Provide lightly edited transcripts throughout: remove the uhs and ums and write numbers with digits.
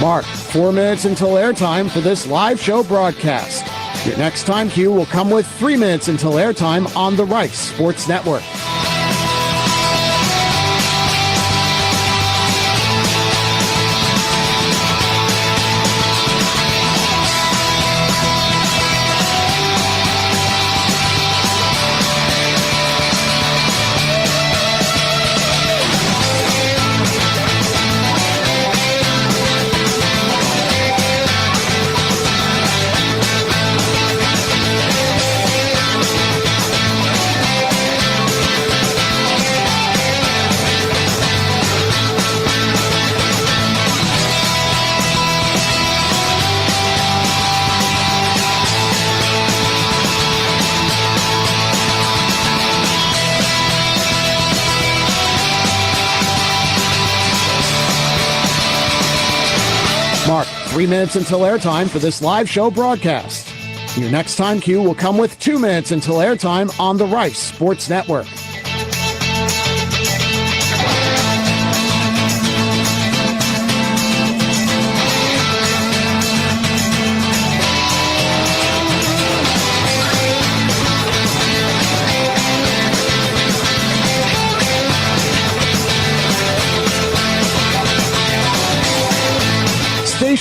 Mark, 4 minutes until airtime for this live show broadcast. Your next time cue will come with 3 minutes until airtime on the Rice Sports Network. Mark, 3 minutes until airtime for this live show broadcast. Your next time cue will come with 2 minutes until airtime on the Rice Sports Network.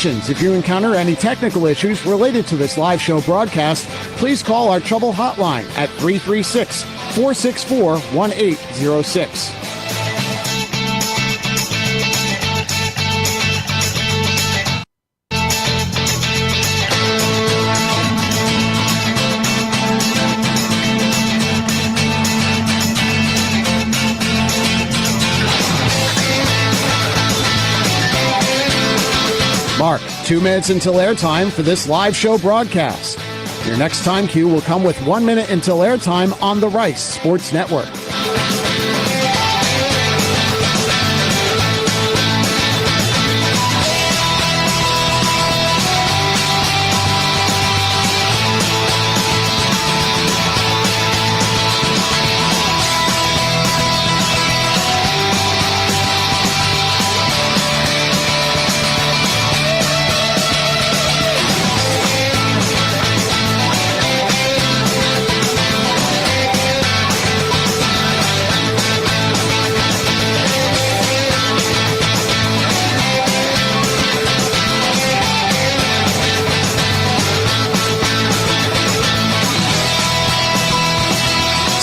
If you encounter any technical issues related to this live show broadcast, please call our trouble hotline at 336-464-1806. Mark, 2 minutes until airtime for this live show broadcast. Your next time cue will come with 1 minute until airtime on the Rice Sports Network.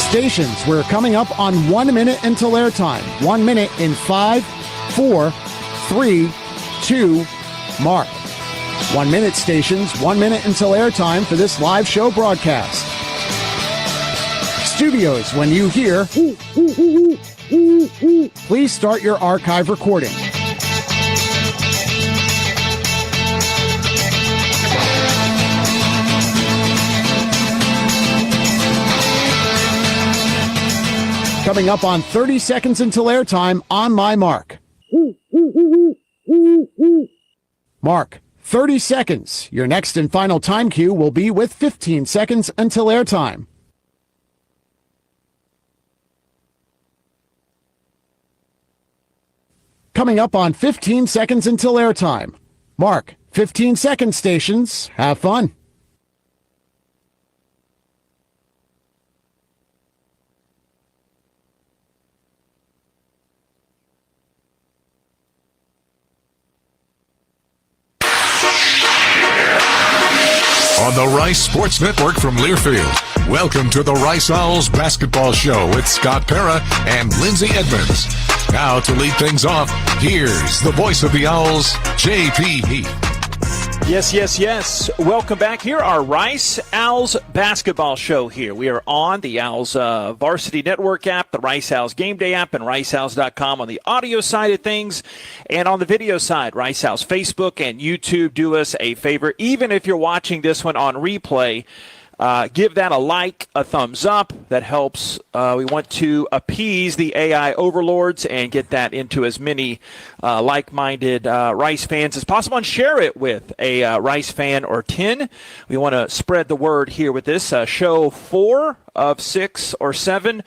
Stations, we're coming up on 1 minute until airtime. 1 minute in 5, 4, 3, 2, mark. 1 minute stations, 1 minute until airtime for this live show broadcast. Studios, when you hear, please start your archive recording. Coming up on 30 seconds until airtime on my mark. Mark, 30 seconds. Your next and final time cue will be with 15 seconds until airtime. Coming up on 15 seconds until airtime. Mark, 15 seconds stations. Have fun. On the Rice Sports Network from Learfield, welcome to the Rice Owls Basketball Show with Scott Pera and Lindsay Edmonds. Now to lead things off, here's the voice of the Owls, J.P. Heath. Yes. Welcome back here, our Rice Owls Basketball Show here. We are on the Owls Varsity Network app, the Rice Owls Game Day app, and riceowls.com on the audio side of things. And on the video side, Rice Owls Facebook and YouTube. Do us a favor, even if you're watching this one on replay, give that a like, a thumbs up. That helps. We want to appease the AI overlords and get that into as many like-minded Rice fans as possible, and share it with a Rice fan or 10. We want to spread the word here with this show 4 of 6 or 7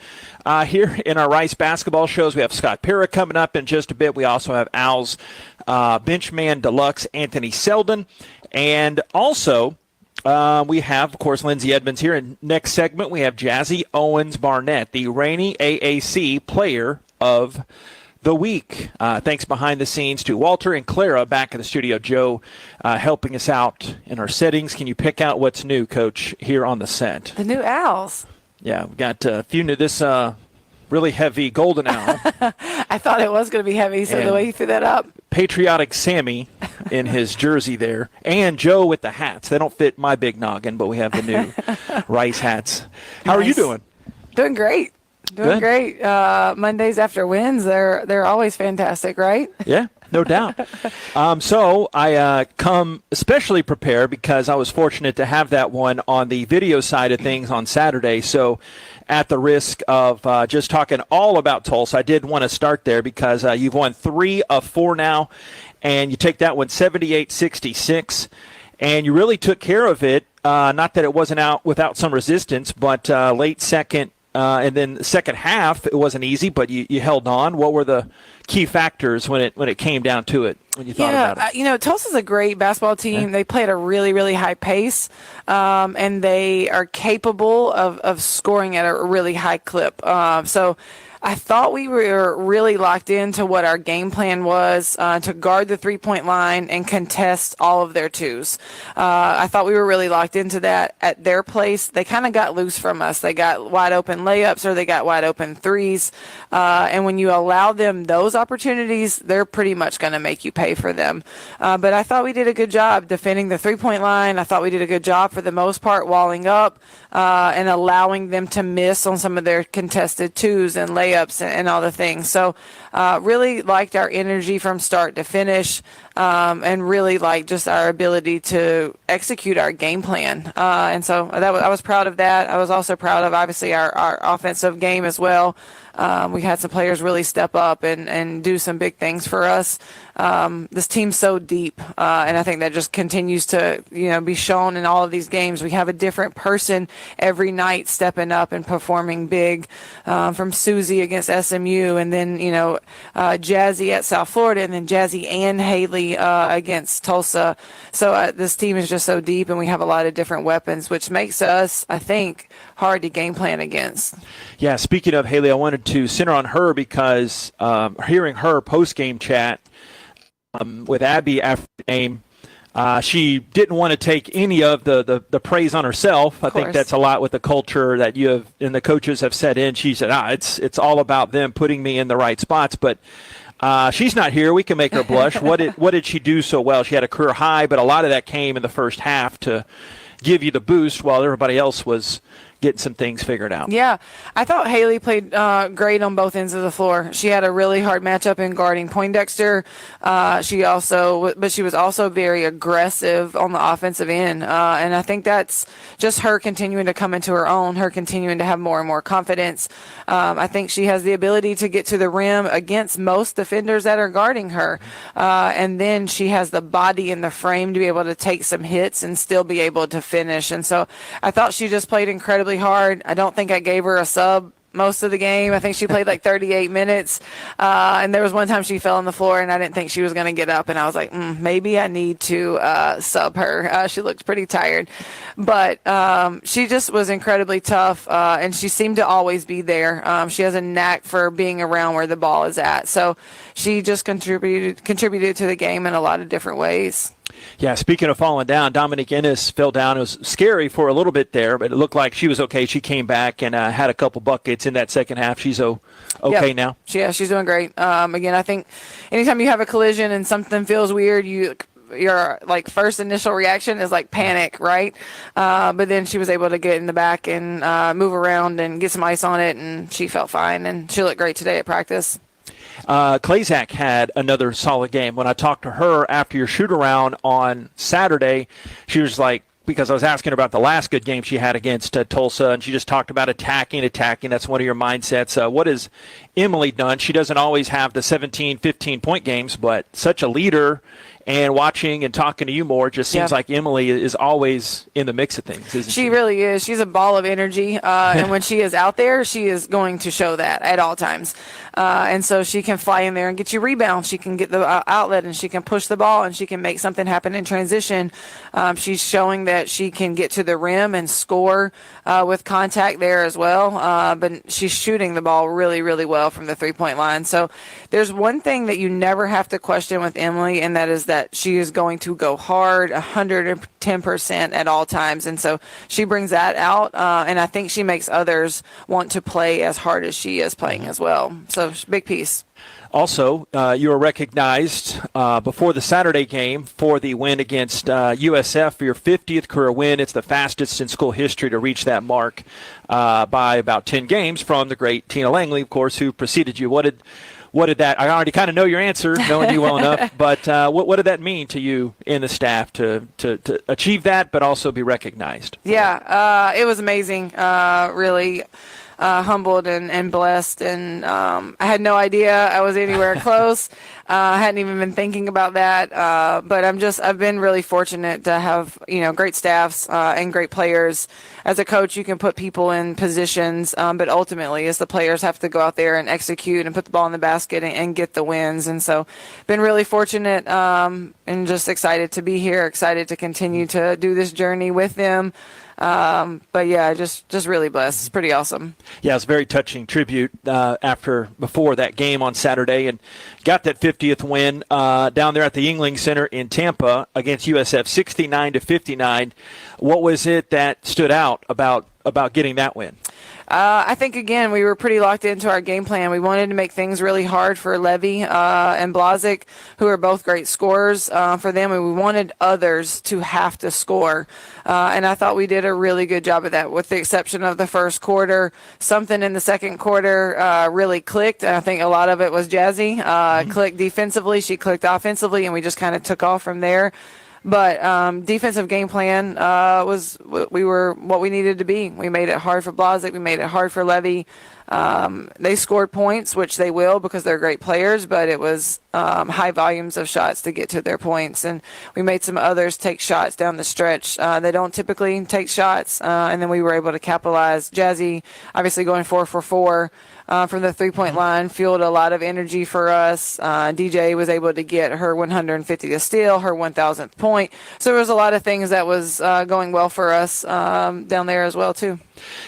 here in our Rice basketball shows. We have Scott Pera coming up in just a bit. We also have Al's Benchman Deluxe, Anthony Selden, and also we have, of course, Lindsay Edmonds here. In next segment, we have Jazzy Owens Barnett, the reigning AAC Player of the Week. Thanks behind the scenes to Walter and Clara back in the studio. Joe helping us out in our settings. Can you pick out what's new, Coach, here on the set? The new owls. Yeah, we've got a few new. This really heavy golden owl. I thought it was going to be heavy, so the way you threw that up. Patriotic Sammy in his jersey there, and Joe with the hats. They don't fit my big noggin, but we have the new Rice hats. How are you doing? Doing great. Doing great. Mondays after wins, they're always fantastic, right? Yeah, no doubt. So I come especially prepared because I was fortunate to have that one on the video side of things on Saturday. So at the risk of just talking all about Tulsa, I did want to start there because you've won 3 of 4 now, and you take that one 78-66, and you really took care of it. Not that it wasn't out without some resistance, but late second and then the second half, it wasn't easy, but you held on. What were the key factors when it came down to it, when you thought about it? Tulsa's a great basketball team. Yeah. They play at a really, really high pace, and they are capable of scoring at a really high clip. So I thought we were really locked into what our game plan was to guard the three-point line and contest all of their twos. I thought we were really locked into that at their place. They kind of got loose from us. They got wide-open layups or they got wide-open threes. And when you allow them those opportunities, they're pretty much going to make you pay for them. But I thought we did a good job defending the three-point line. I thought we did a good job for the most part walling up and allowing them to miss on some of their contested twos and layups and all the things. So really liked our energy from start to finish, and really liked just our ability to execute our game plan. And so I was proud of that. I was also proud of, obviously, our offensive game as well. We had some players really step up and do some big things for us. This team's so deep, and I think that just continues to be shown in all of these games. We have a different person every night stepping up and performing big, from Susie against SMU, and then Jazzy at South Florida, and then Jazzy and Haley against Tulsa. So this team is just so deep, and we have a lot of different weapons, which makes us, I think, hard to game plan against. Yeah, speaking of Haley, I wanted to center on her because hearing her post-game chat with Abby after the game, she didn't want to take any of the praise on herself. I think that's a lot with the culture that you have and the coaches have set in. She said, it's all about them putting me in the right spots. But she's not here. We can make her blush. What did she do so well? She had a career high, but a lot of that came in the first half to give you the boost while everybody else was getting some things figured out. Yeah, I thought Haley played great on both ends of the floor. She had a really hard matchup in guarding Poindexter. She was also very aggressive on the offensive end. And I think that's just her continuing to come into her own, her continuing to have more and more confidence. I think she has the ability to get to the rim against most defenders that are guarding her. And then she has the body and the frame to be able to take some hits and still be able to finish. And so I thought she just played incredibly hard. I don't think I gave her a sub most of the game. I think she played like 38 minutes. And there was one time she fell on the floor and I didn't think she was going to get up. And I was like, maybe I need to sub her. She looked pretty tired. But she just was incredibly tough. And she seemed to always be there. She has a knack for being around where the ball is at. So she just contributed to the game in a lot of different ways. Yeah, speaking of falling down, Dominique Ennis fell down. It was scary for a little bit there, but it looked like she was okay. She came back and had a couple buckets in that second half. She's okay now? Yeah, she's doing great. Again, I think anytime you have a collision and something feels weird, your like first initial reaction is like panic, right? But then she was able to get in the back and move around and get some ice on it, and she felt fine, and she looked great today at practice. Klazak had another solid game. When I talked to her after your shoot-around on Saturday, she was like, because I was asking her about the last good game she had against Tulsa, and she just talked about attacking. That's one of your mindsets. What has Emily done? She doesn't always have the 17, 15-point games, but such a leader. And watching and talking to you more, it just seems like Emily is always in the mix of things, isn't she? She really is. She's a ball of energy. And when she is out there, she is going to show that at all times. And so she can fly in there and get you rebounds. She can get the outlet, and she can push the ball, and she can make something happen in transition. She's showing that she can get to the rim and score with contact there as well. But she's shooting the ball really, really well from the three-point line. So there's one thing that you never have to question with Emily, and that is that she is going to go hard 110% at all times. And so she brings that out, and I think she makes others want to play as hard as she is playing as well. So big piece. Also, you were recognized before the Saturday game for the win against USF for your 50th career win. It's the fastest in school history to reach that mark by about 10 games from the great Tina Langley, of course, who preceded you. What did that? I already kind of know your answer, knowing you well enough. But what did that mean to you in the staff to achieve that, but also be recognized? Yeah, it was amazing. Really. Humbled and blessed, and I had no idea I was anywhere close. I hadn't even been thinking about that, but I've been really fortunate to have great staffs and great players. As a coach, you can put people in positions, but ultimately, it's the players have to go out there and execute and put the ball in the basket and get the wins. And so, been really fortunate and just excited to be here, excited to continue to do this journey with them. But yeah, just really blessed. It's pretty awesome. Yeah, it's a very touching tribute before that game on Saturday, and got that 50th win down there at the Yuengling Center in Tampa against USF, 69-59. What was it that stood out about getting that win? I think, again, we were pretty locked into our game plan. We wanted to make things really hard for Levy and Blazik, who are both great scorers for them, and we wanted others to have to score. And I thought we did a really good job of that, with the exception of the first quarter. Something in the second quarter really clicked, and I think a lot of it was Jazzy. Clicked defensively, she clicked offensively, and we just kind of took off from there. But defensive game plan we were what we needed to be. We made it hard for Blazik. We made it hard for Levy. They scored points, which they will because they're great players, but it was high volumes of shots to get to their points. And we made some others take shots down the stretch. They don't typically take shots, and then we were able to capitalize. Jazzy, obviously going 4 for 4. From the three-point line, fueled a lot of energy for us. DJ was able to get her 150th steal, her 1,000th point. So there was a lot of things that was going well for us down there as well, too.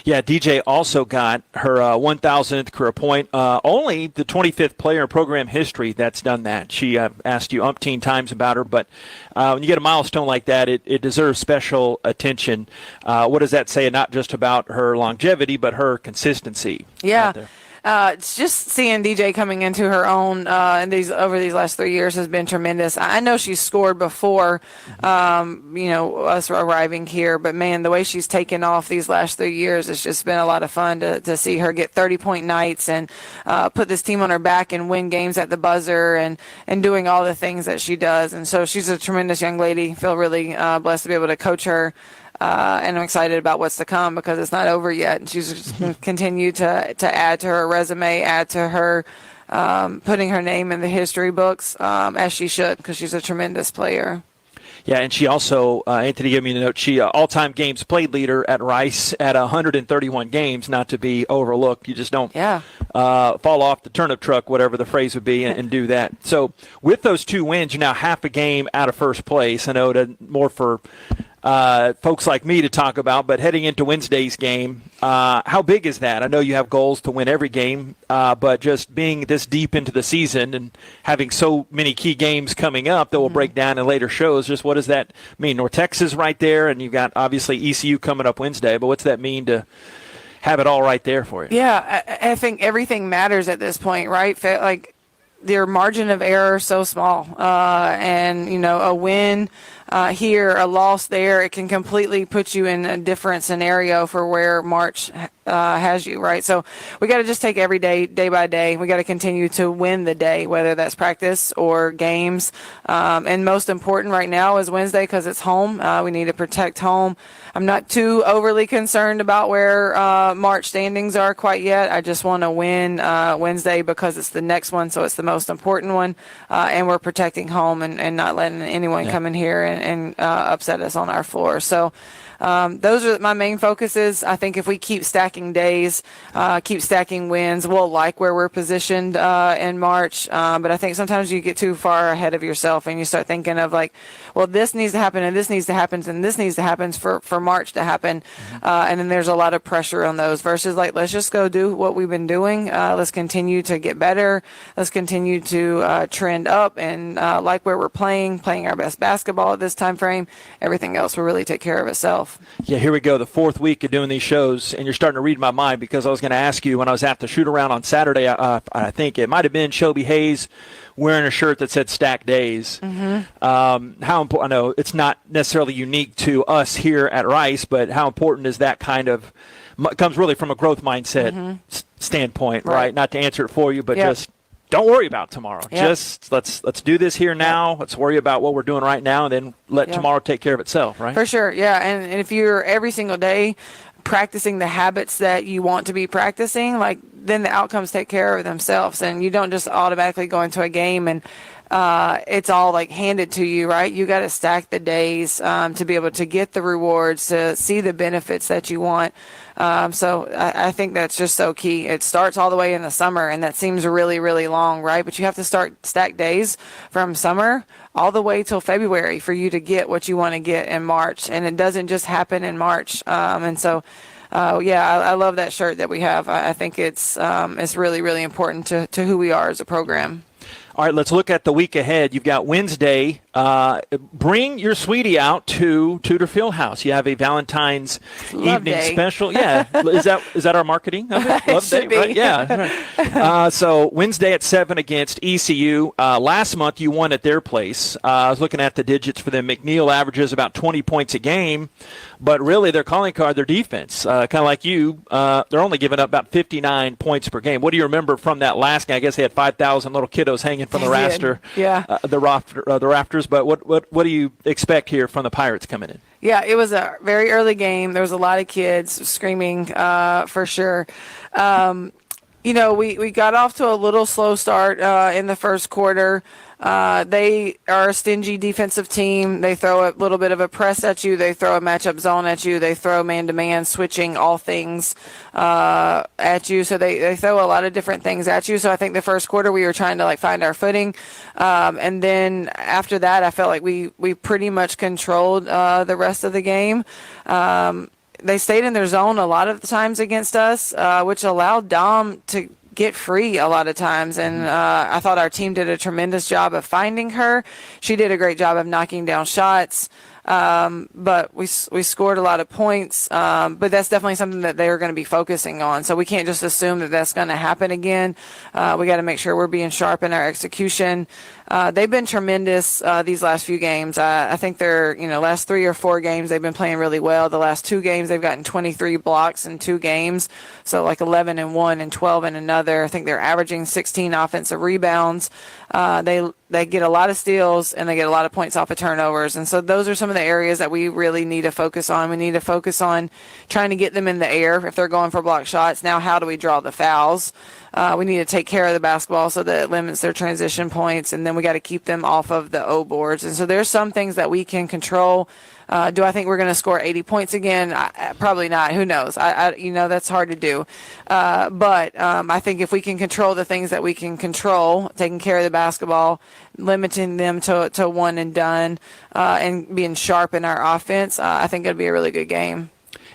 Yeah, DJ also got her 1,000th career point. Only the 25th player in program history that's done that. She asked you umpteen times about her, but when you get a milestone like that, it deserves special attention. What does that say, not just about her longevity, but her consistency? Yeah. It's just seeing DJ coming into her own over these last 3 years has been tremendous. I know she's scored before, us arriving here, but man, the way she's taken off these last 3 years, it's just been a lot of fun to see her get 30-point nights and put this team on her back and win games at the buzzer and doing all the things that she does. And so she's a tremendous young lady. Feel really blessed to be able to coach her. And I'm excited about what's to come because it's not over yet. And she's just going to continue to add to her resume, add to her putting her name in the history books, as she should, because she's a tremendous player. Yeah, and she also, Anthony gave me the note, she all-time games played leader at Rice at 131 games, not to be overlooked. You just don't fall off the turnip truck, whatever the phrase would be, and do that. So with those 2 wins, you're now half a game out of first place. I know that more for folks like me to talk about, but heading into Wednesday's game, how big is that? I know you have goals to win every game, but just being this deep into the season and having so many key games coming up that will break down in later shows, just what does that mean? North Texas right there, and you've got obviously ECU coming up Wednesday, but what's that mean to have it all right there for you? Yeah, I think everything matters at this point, right? Like, their margin of error is so small, and a win here, a loss there, it can completely put you in a different scenario for where March has you, right? So we got to just take every day, day by day. We got to continue to win the day, whether that's practice or games. And most important right now is Wednesday because it's home. We need to protect home. I'm not too overly concerned about where March standings are quite yet. I just want to win Wednesday because it's the next one, so it's the most important one. And we're protecting home and not letting anyone come in here and upset us on our floor. So those are my main focuses. I think if we keep stacking days, keep stacking wins, we'll like where we're positioned in March. But I think sometimes you get too far ahead of yourself and you start thinking of like, well, this needs to happen and this needs to happen and this needs to happen for March to happen. And then there's a lot of pressure on those versus like, let's just go do what we've been doing. Let's continue to get better. Let's continue to trend up and like where we're playing our best basketball at this time frame. Everything else will really take care of itself. Yeah, here we go, the fourth week of doing these shows, and you're starting to read my mind because I was going to ask you when I was at the shoot-around on Saturday, I think it might have been Shelby Hayes wearing a shirt that said Stack Days. How important? I know it's not necessarily unique to us here at Rice, but how important is that kind of – comes really from a growth mindset standpoint, right? Not to answer it for you, but just – don't worry about tomorrow. Yep. Just let's do this here now. Let's worry about what we're doing right now, and then let tomorrow take care of itself, right? For sure, yeah. And if you're every single day practicing the habits that you want to be practicing, like then the outcomes take care of themselves, and you don't just automatically go into a game and it's all like handed to you, right? You got to stack the days to be able to get the rewards, to see the benefits that you want. So I think that's just so key. It starts all the way in the summer, and that seems really, really long, right? But you have to start stack days from summer all the way till February for you to get what you want to get in March. And it doesn't just happen in March. And so, I love that shirt that we have. I think it's really, really important to who we are as a program. All right, let's look at the week ahead. You've got Wednesday. Bring your sweetie out to Tudor Fieldhouse. You have a Valentine's Love evening day. special. Yeah, is that our marketing of it? Love should Day, right? be. Yeah. So Wednesday at 7 against ECU. Last month you won at their place. I was looking at the digits for them. McNeil averages about 20 points a game, but really their calling card, their defense, kind of like you, they're only giving up about 59 points per game. What do you remember from that last game? I guess they had 5,000 little kiddos hanging from the They did. rafter, Yeah. the rafters. But what do you expect here from the Pirates coming in? Yeah, it was a very early game. There was a lot of kids screaming for sure. We got off to a little slow start in the first quarter. They are a stingy defensive team. They throw a little bit of a press at you. They throw a matchup zone at you. They throw man-to-man, switching all things at you. So they throw a lot of different things at you. So I think the first quarter we were trying to find our footing. And then after that, I felt like we pretty much controlled the rest of the game. They stayed in their zone a lot of the times against us, which allowed Dom to get free a lot of times. And I thought our team did a tremendous job of finding her. She did a great job of knocking down shots. But we scored a lot of points. But that's definitely something that they're going to be focusing on. So we can't just assume that that's going to happen again. We got to make sure we're being sharp in our execution. They've been tremendous these last few games. I think they're, last 3 or 4 games they've been playing really well. The last 2 games they've gotten 23 blocks in 2 games, so 11 in one and 12 in another. I think they're averaging 16 offensive rebounds. They get a lot of steals and they get a lot of points off of turnovers. And so those are some of the areas that we really need to focus on. We need to focus on trying to get them in the air if they're going for block shots. Now, how do we draw the fouls? We need to take care of the basketball so that it limits their transition points, and then we got to keep them off of the O boards. And so there's some things that we can control. Do I think we're going to score 80 points again? Probably not. Who knows? That's hard to do. But I think if we can control the things that we can control, taking care of the basketball, limiting them to one and done, and being sharp in our offense, I think it'll be a really good game.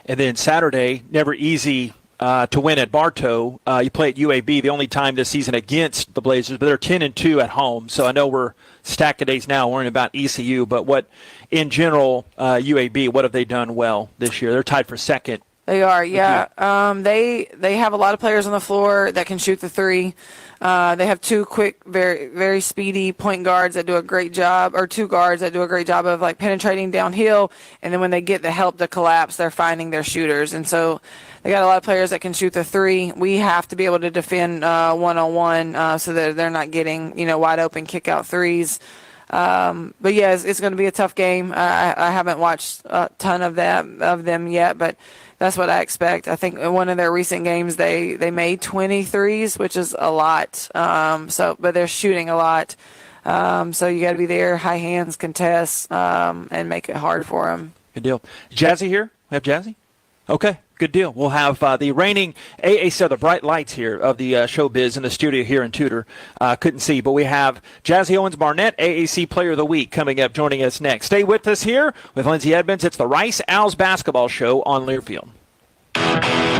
And then Saturday, never easy to win at Bartow. You play at UAB, the only time this season against the Blazers, but they're 10-2 at home. So I know we're stacked of days now worrying about ECU, but what in general, UAB, what have they done well this year? They're tied for second. They are, yeah. They have a lot of players on the floor that can shoot the three. They have two quick, very, very speedy point guards that do a great job, or two guards that do a great job of like penetrating downhill. And then when they get the help to collapse, they're finding their shooters. And so they got a lot of players that can shoot the three. We have to be able to defend one-on-one so that they're not getting, wide open kick out threes. But yeah, it's going to be a tough game. I haven't watched a ton of them yet, but that's what I expect. I think in one of their recent games, they made 20 threes, which is a lot. But they're shooting a lot. So you got to be there, high hands, contest, and make it hard for them. Good deal. Jazzy here? We have Jazzy? Okay. Good deal. We'll have the reigning AAC, the bright lights here of the showbiz in the studio here in Tudor. Couldn't see, but we have Jazzy Owens-Barnett, AAC Player of the Week, coming up, joining us next. Stay with us here with Lindsay Edmonds. It's the Rice Owls basketball show on Learfield.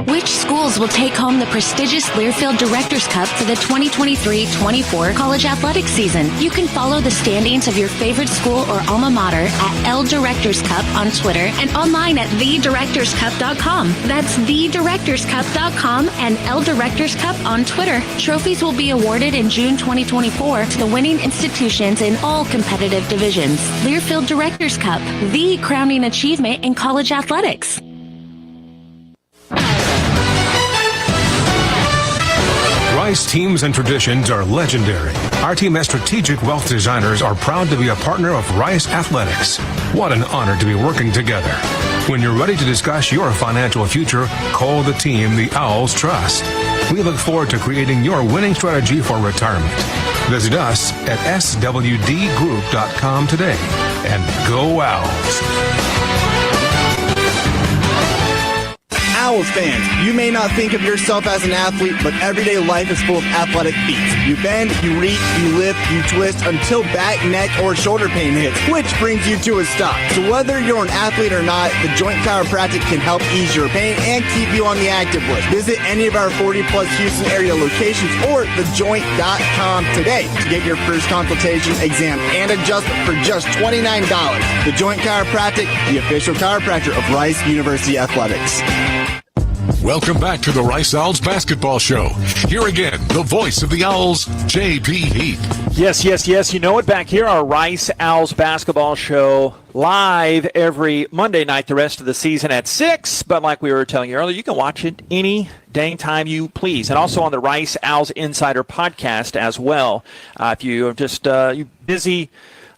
Which schools will take home the prestigious Learfield Directors Cup for the 2023-24 college athletics season? You can follow the standings of your favorite school or alma mater at L Directors Cup on Twitter and online at thedirectorscup.com. That's thedirectorscup.com and L Directors Cup on Twitter. Trophies will be awarded in June 2024 to the winning institutions in all competitive divisions. Learfield Directors Cup, the crowning achievement in college athletics. Rice teams and traditions are legendary. Our team as strategic wealth designers are proud to be a partner of Rice Athletics. What an honor to be working together. When you're ready to discuss your financial future, call the team the Owls trust. We look forward to creating your winning strategy for retirement. Visit us at swdgroup.com today and go Owls. Owls fans, you may not think of yourself as an athlete, but everyday life is full of athletic feats. You bend, you reach, you lift, you twist until back, neck, or shoulder pain hits, which brings you to a stop. So whether you're an athlete or not, the Joint Chiropractic can help ease your pain and keep you on the active list. Visit any of our 40-plus Houston area locations or thejoint.com today to get your first consultation, exam, and adjustment for just $29. The Joint Chiropractic, the official chiropractor of Rice University Athletics. Welcome back to the Rice Owls basketball show. Here again, the voice of the Owls, J.P. Heath. Yes. You know it. Back here, our Rice Owls basketball show live every Monday night the rest of the season at 6. But like we were telling you earlier, you can watch it any dang time you please. And also on the Rice Owls Insider podcast as well. If you are just you busy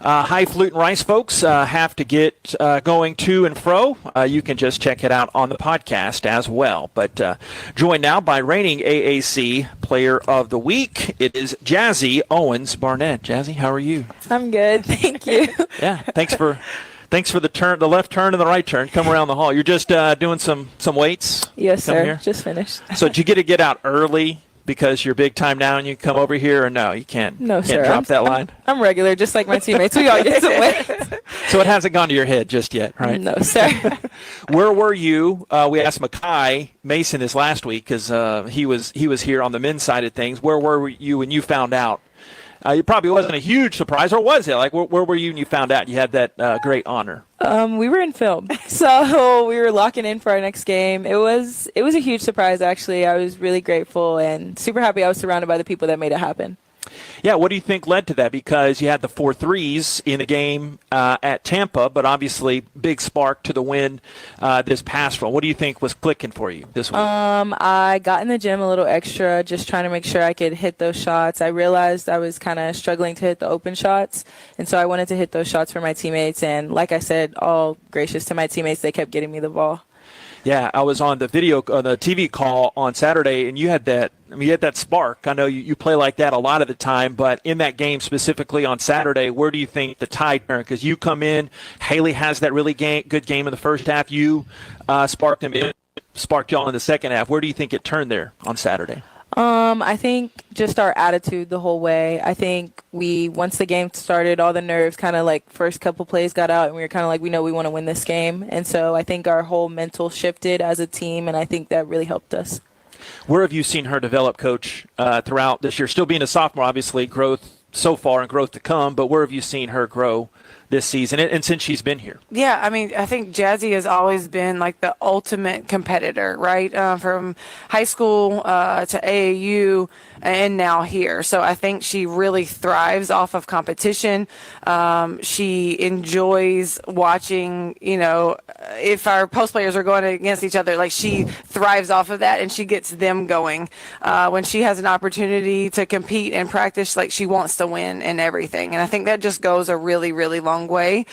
highfalutin Rice folks have to get going to and fro, you can just check it out on the podcast as well. But joined now by reigning AAC Player of the Week, it is Jazzy Owens-Barnett. Jazzy, how are you? I'm good, thank you. Yeah, thanks for the turn, the left turn and the right turn. Come around the hall. You're just doing some weights. Yes, sir. Here? Just finished. So did you get out early? Because you're big time now and you come over here, or no, you can't? No, can't sir. Drop that line. I'm regular, just like my teammates. We all get some weight. So it hasn't gone to your head just yet, right? No, sir. Where were you? We asked Makai Mason this last week because he was here on the men's side of things. Where were you when you found out? It probably wasn't a huge surprise, or was it? Like, where were you when you found out you had that great honor? We were in film, so we were locking in for our next game. It was a huge surprise, actually. I was really grateful and super happy I was surrounded by the people that made it happen. Yeah, what do you think led to that? Because you had the 4 threes in the game at Tampa, but obviously big spark to the win this past one. What do you think was clicking for you this week? I got in the gym a little extra, just trying to make sure I could hit those shots. I realized I was kind of struggling to hit the open shots, and so I wanted to hit those shots for my teammates. And like I said, all gracious to my teammates, they kept getting me the ball. Yeah, I was on the TV call on Saturday, and you had that spark. I know you play like that a lot of the time, but in that game specifically on Saturday, where do you think the tide turned? Because you come in, Haley has that really good game in the first half. You sparked y'all in the second half. Where do you think it turned there on Saturday? I think just our attitude the whole way. I think once the game started, all the nerves kind of like first couple plays got out, and we were kind of like, we know we want to win this game. And so I think our whole mental shifted as a team, and I think that really helped us. Where have you seen her develop, Coach, throughout this year? Still being a sophomore, obviously, growth so far and growth to come, but where have you seen her grow this season and since she's been here. Yeah, I mean, I think Jazzy has always been like the ultimate competitor, right? From high school to AAU and now here. So I think she really thrives off of competition. She enjoys watching, if our post players are going against each other, like she thrives off of that and she gets them going. When she has an opportunity to compete and practice, like she wants to win and everything. And I think that just goes a really, really long way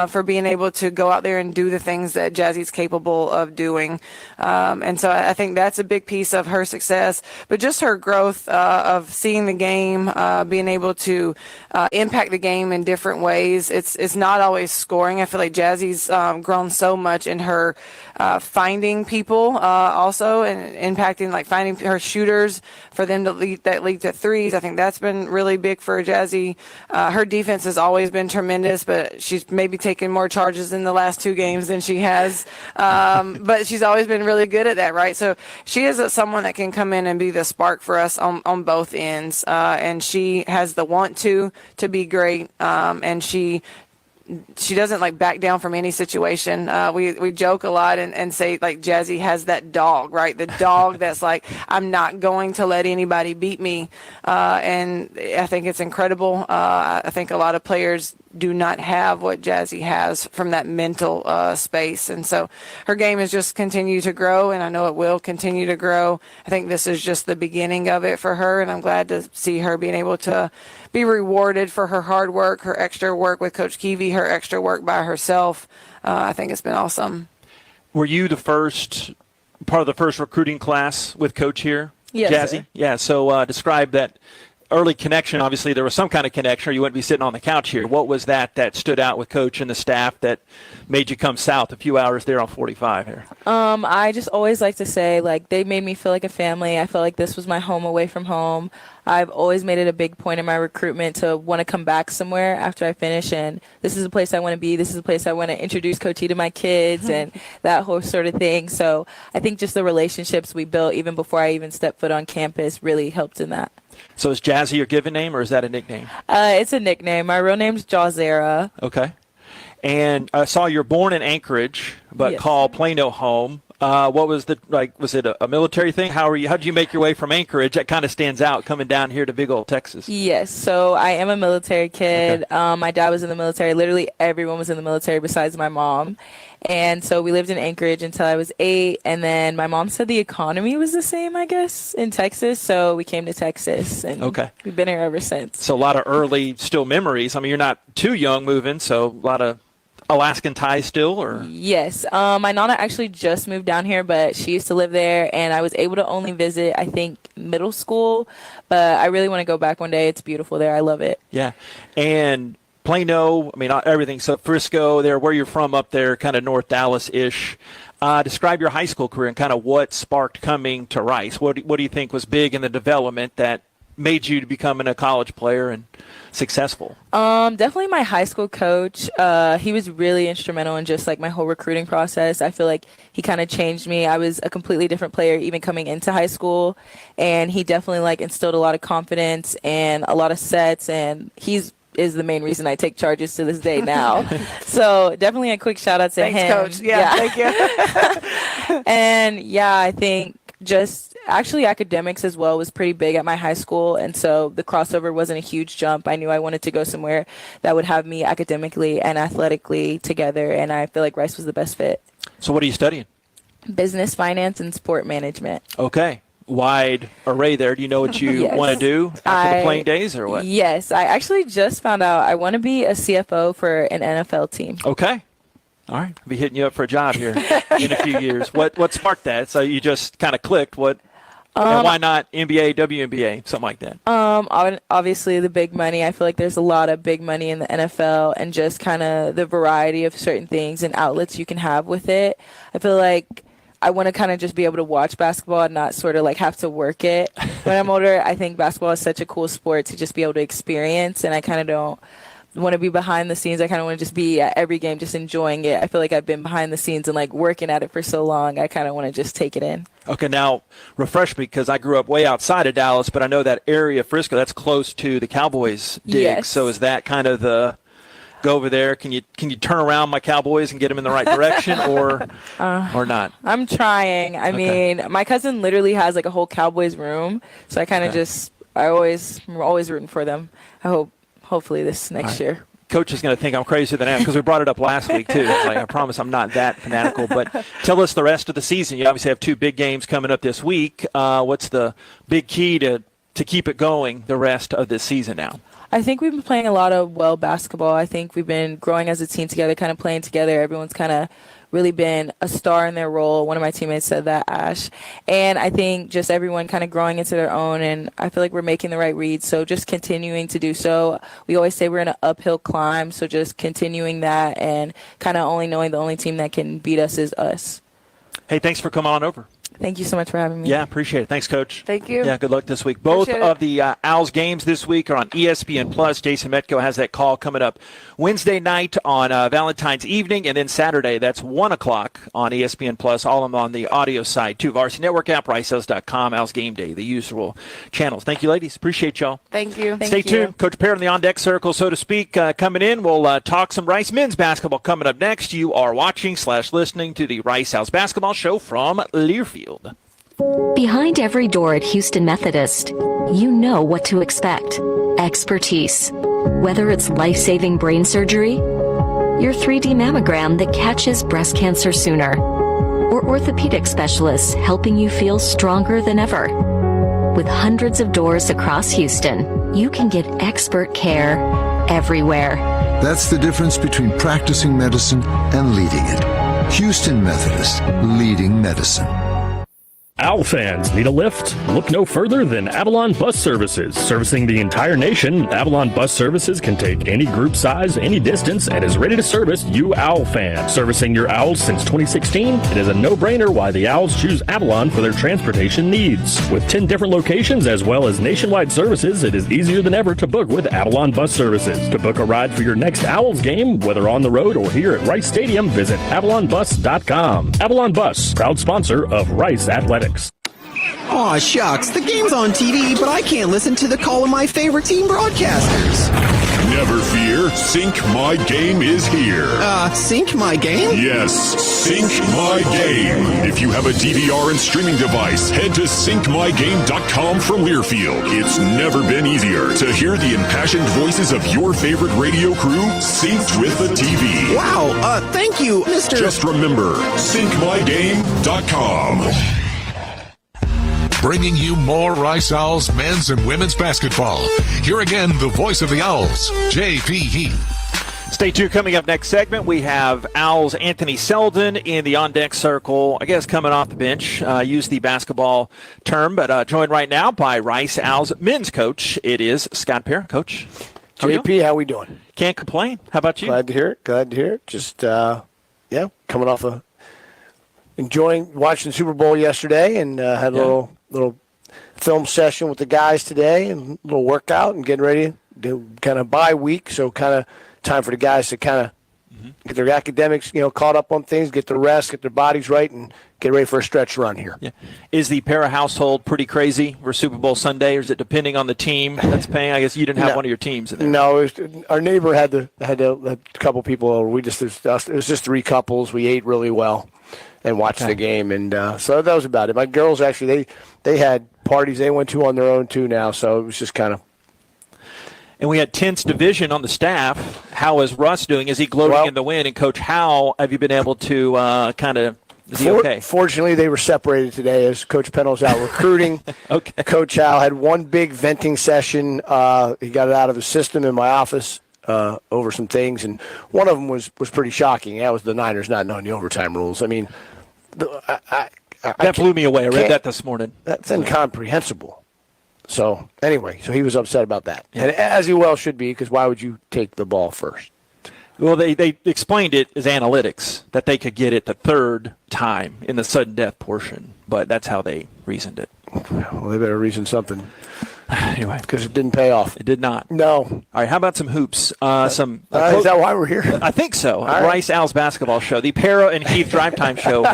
for being able to go out there and do the things that Jazzy's capable of doing. And so I think that's a big piece of her success, but just her growth of seeing the game, being able to impact the game in different ways. It's not always scoring. I feel like Jazzy's grown so much in her finding people also and impacting, like finding her shooters for them to lead to threes. I think that's been really big for Jazzy. Her defense has always been tremendous, but she's maybe taken more charges in the last 2 games than she has. But she's always been really good at that, right? So she is someone that can come in and be the spark for us on both ends. And she has the want to be great. And she doesn't like back down from any situation. We joke a lot and say like Jazzy has that dog, right? The dog that's like, I'm not going to let anybody beat me. And I think it's incredible. I think a lot of players do not have what Jazzy has from that mental space. And so her game has just continued to grow, and I know it will continue to grow. I think this is just the beginning of it for her, and I'm glad to see her being able to be rewarded for her hard work, her extra work with Coach Keevy, her extra work by herself. I think it's been awesome. Were you part of the first recruiting class with Coach here, Yes, Jazzy? sir. Yeah, so describe that early connection. Obviously, there was some kind of connection, or you wouldn't be sitting on the couch here. What was that stood out with Coach and the staff that made you come south a few hours there on 45 here? I just always like to say, like, they made me feel like a family. I felt like this was my home away from home. I've always made it a big point in my recruitment to want to come back somewhere after I finish, and this is a place I want to be. This is a place I want to introduce Coach E to my kids and that whole sort of thing. So I think just the relationships we built even before I even stepped foot on campus really helped in that. So is Jazzy your given name, or is that a nickname? It's a nickname. My real name's Jazera. Okay. And I saw you're born in Anchorage, but Yes. call Plano home. What was was it a military thing? How did you make your way from Anchorage? That kind of stands out coming down here to big old Texas. Yes, so I am a military kid. Okay. My dad was in the military. Literally everyone was in the military besides my mom. And so we lived in Anchorage until I was 8. And then my mom said the economy was the same, I guess, in Texas. So we came to Texas, and Okay. we've been here ever since. So a lot of early still memories. I mean, you're not too young moving, so a lot of Alaskan ties still, or? Yes. My Nana actually just moved down here, but she used to live there, and I was able to only visit, I think, middle school. But I really want to go back one day. It's beautiful there. I love it. Yeah. And Plano, I mean, not everything. So Frisco, there, where you're from up there, kind of North Dallas-ish. Describe your high school career and kind of what sparked coming to Rice. What do you think was big in the development that made you to becoming a college player and successful? Definitely my high school coach. He was really instrumental in just like my whole recruiting process. I feel like he kind of changed me. I was a completely different player even coming into high school, and he definitely like instilled a lot of confidence and a lot of sets, and is the main reason I take charges to this day now. So definitely a quick shout out to Thanks, him. Coach. Yeah. Thank you. And yeah, I think just actually academics as well was pretty big at my high school, and so the crossover wasn't a huge jump. I knew I wanted to go somewhere that would have me academically and athletically together, and I feel like Rice was the best fit. So what are you studying? Business, finance, and sport management. Okay. Wide array there. Do you know what you Yes. want to do after the playing days, or what? Yes, I actually just found out I want to be a CFO for an NFL team. Okay. All right. I'll be hitting you up for a job here in a few years. What sparked that? So you just kind of clicked. And why not NBA, WNBA, something like that? Obviously the big money. I feel like there's a lot of big money in the NFL, and just kind of the variety of certain things and outlets you can have with it. I feel like I want to kind of just be able to watch basketball and not sort of like have to work it. When I'm older, I think basketball is such a cool sport to just be able to experience, and I kind of don't want to be behind the scenes. I kind of want to just be at every game just enjoying it. I feel like I've been behind the scenes and like working at it for so long. I kind of want to just take it in. Okay, now refresh me, because I grew up way outside of Dallas, but I know that area, Frisco, that's close to the Cowboys dig. Yes. So is that kind of the go over there? Can you turn around my Cowboys and get them in the right direction, or not? I'm trying. I mean, my cousin literally has like a whole Cowboys room, so I kind of I'm always rooting for them. Hopefully this next year. Coach is going to think I'm crazier than I am because we brought it up last week, too. Like, I promise I'm not that fanatical. But tell us the rest of the season. You obviously have 2 big games coming up this week. What's the big key to keep it going the rest of this season now? I think we've been playing a lot of basketball. I think we've been growing as a team together, kind of playing together. Everyone's kind of really been a star in their role. One of my teammates said that, Ash. And I think just everyone kind of growing into their own, and I feel like we're making the right reads. So just continuing to do so. We always say we're in an uphill climb, so just continuing that and kind of only knowing the only team that can beat us is us. Hey, thanks for coming on over. Thank you so much for having me. Yeah, appreciate it. Thanks, Coach. Thank you. Yeah, good luck this week. Both of the Owls games this week are on ESPN+. Jason Metco has that call coming up Wednesday night on Valentine's evening, and then Saturday, that's 1 o'clock on ESPN+. All of them on the audio side, too. Varsity Network app, RiceHouse.com, Owls Game Day, the usual channels. Thank you, ladies. Appreciate y'all. Thank you. Stay tuned. Coach Perry in the on-deck circle, so to speak, coming in. We'll talk some Rice men's basketball coming up next. You are watching/listening to the Rice Owls Basketball Show from Learfield. Behind every door at Houston Methodist, you know what to expect. Expertise. Whether it's life-saving brain surgery, your 3D mammogram that catches breast cancer sooner, or orthopedic specialists helping you feel stronger than ever. With hundreds of doors across Houston, you can get expert care everywhere. That's the difference between practicing medicine and leading it. Houston Methodist, leading medicine. Owl fans, need a lift? Look no further than Avalon Bus Services. Servicing the entire nation, Avalon Bus Services can take any group size, any distance, and is ready to service you Owl fans. Servicing your Owls since 2016, it is a no-brainer why the Owls choose Avalon for their transportation needs. With 10 different locations as well as nationwide services, it is easier than ever to book with Avalon Bus Services. To book a ride for your next Owls game, whether on the road or here at Rice Stadium, visit AvalonBus.com. Avalon Bus, proud sponsor of Rice Athletics. Aw, shucks, the game's on TV, but I can't listen to the call of my favorite team broadcasters. Never fear, Sync My Game is here. Sync My Game? Yes, Sync My Game. If you have a DVR and streaming device, head to syncmygame.com from Learfield. It's never been easier to hear the impassioned voices of your favorite radio crew synced with the TV. Wow, thank you, Mr. Just remember, syncmygame.com. Bringing you more Rice Owls men's and women's basketball. Here again, the voice of the Owls, J.P. Heath. Stay tuned. Coming up next segment, we have Owls Anthony Selden in the on-deck circle, I guess coming off the bench, use the basketball term, but joined right now by Rice Owls men's coach. It is Scott Perry. Coach. JP, how we doing? Can't complain. How about you? Glad to hear it. Just, coming off watching the Super Bowl yesterday and had a little film session with the guys today and a little workout and getting ready to kind of bye week. So kind of time for the guys to kind of get their academics, caught up on things, get the rest, get their bodies right, and get ready for a stretch run here. Yeah. Is the Para household pretty crazy for Super Bowl Sunday, or is it depending on the team that's paying? I guess you didn't have one of your teams in there. No, our neighbor had a couple people over. It was just 3 couples. We ate really well and watched the game, and so that was about it. My girls actually they had parties they went to on their own too now, so it was just kind of. And we had Tense Division on the staff. How is Russ doing? Is he gloating in the win? And Coach, how have you been able to kind of? Is he okay? Fortunately, they were separated today as Coach Pennell's out recruiting. Okay. Coach Hal had one big venting session. He got it out of his system in my office over some things, and one of them was pretty shocking. That was the Niners not knowing the overtime rules. I mean, that blew me away. I read that this morning. That's incomprehensible. So anyway, he was upset about that, and as he well should be, because why would you take the ball first? Well, they explained it as analytics, that they could get it the third time in the sudden death portion, but that's how they reasoned it. Well, they better reason something. Anyway, because it didn't pay off. It did not. No. All right, how about some hoops? Is that why we're here? I think so. Right. Rice Owls Basketball Show, the Para and Heath Drive Time Show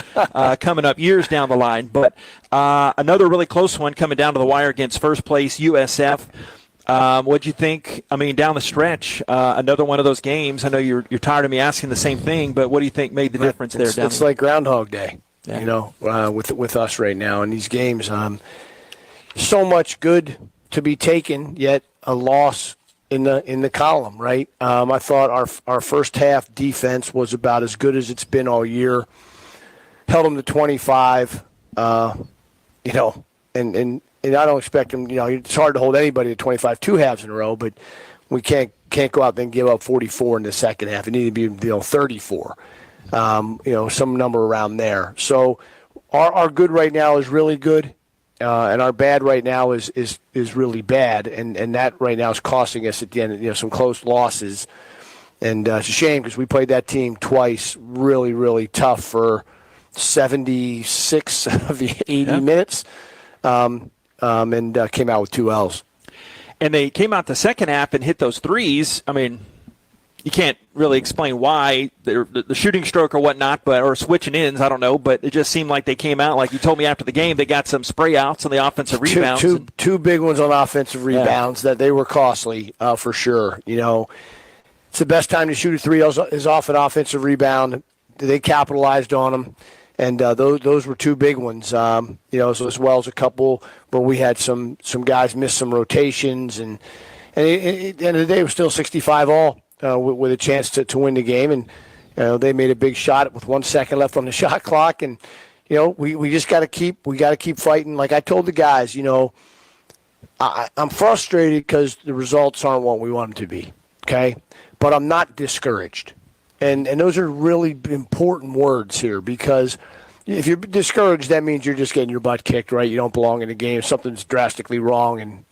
coming up years down the line. But another really close one coming down to the wire against first place USF. What'd you think? I mean, down the stretch, another one of those games. I know you're tired of me asking the same thing, but what do you think made the difference there? It's like Groundhog Day, with us right now in these games. So much good to be taken, yet a loss in the column, right? I thought our first half defense was about as good as it's been all year. Held them to 25, and I don't expect them. It's hard to hold anybody to 25 two halves in a row, but we can't go out there and give up 44 in the second half. It needed to be 34, some number around there. So our good right now is really good, and our bad right now is really bad, and that right now is costing us at the end. Some close losses, and it's a shame because we played that team twice, really, really tough for 76 of the 80 minutes. And came out with 2 L's. And they came out the second half and hit those threes. I mean, you can't really explain why, the shooting stroke or whatnot, or switching ins, I don't know, but it just seemed like they came out, like you told me after the game, they got some spray outs on the offensive rebounds. Two big ones on offensive rebounds that they were costly for sure. It's the best time to shoot a three is off an offensive rebound. They capitalized on them. And those were 2 big ones, as well as a couple where we had some guys miss some rotations. And at the end of the day, it was still 65 all with a chance to win the game. And they made a big shot with 1 second left on the shot clock. And, we just got to keep fighting. Like I told the guys, I'm frustrated because the results aren't what we want them to be, okay? But I'm not discouraged. And those are really important words here because if you're discouraged, that means you're just getting your butt kicked, right? You don't belong in the game. Something's drastically wrong, and